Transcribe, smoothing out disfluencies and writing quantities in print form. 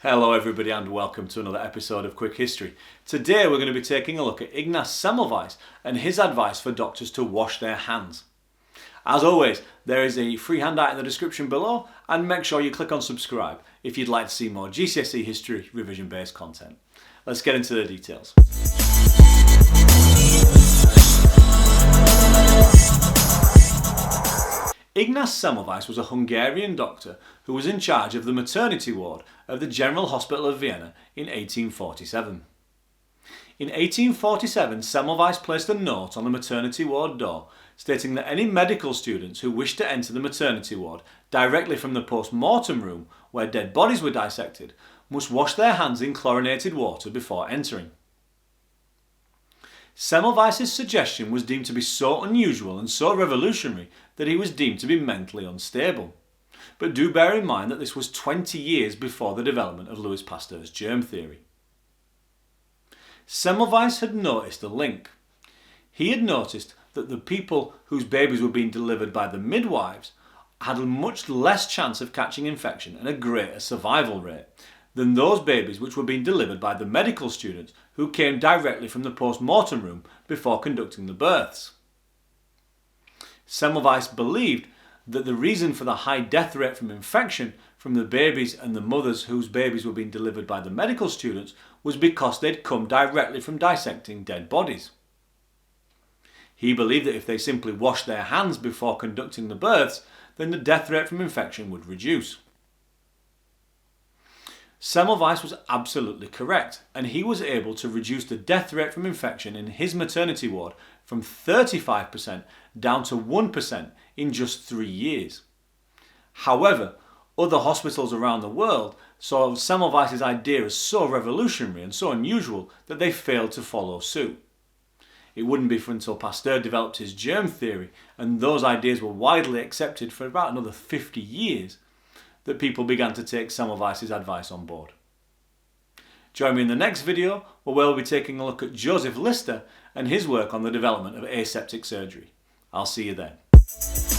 Hello everybody and welcome to another episode of Quick History. Today we're going to be taking a look at Ignaz Semelweis and his advice for doctors to wash their hands. As always, there is a free handout in the description below, and make sure you click on subscribe if you'd like to see more GCSE History revision based content. Let's get into the details. Ignaz Semelweis was a Hungarian doctor who was in charge of the maternity ward of the General Hospital of Vienna in 1847. In 1847, Semelweis placed a note on the maternity ward door stating that any medical students who wished to enter the maternity ward directly from the post-mortem room where dead bodies were dissected must wash their hands in chlorinated water before entering. Semelweis' suggestion was deemed to be so unusual and so revolutionary that he was deemed to be mentally unstable. But do bear in mind that this was 20 years before the development of Louis Pasteur's germ theory. Semelweis had noticed a link. He had noticed that the people whose babies were being delivered by the midwives had a much less chance of catching infection and a greater survival rate than those babies which were being delivered by the medical students who came directly from the post-mortem room before conducting the births. Semelweis believed that the reason for the high death rate from infection from the babies and the mothers whose babies were being delivered by the medical students was because they'd come directly from dissecting dead bodies. He believed that if they simply washed their hands before conducting the births, then the death rate from infection would reduce. Semelweis was absolutely correct, and he was able to reduce the death rate from infection in his maternity ward from 35% down to 1% in just 3 years. However, other hospitals around the world saw Semelweis' idea as so revolutionary and so unusual that they failed to follow suit. It wouldn't be until Pasteur developed his germ theory and those ideas were widely accepted for about another 50 years that people began to take Semelweis' advice on board. Join me in the next video where we'll be taking a look at Joseph Lister and his work on the development of aseptic surgery. I'll see you then.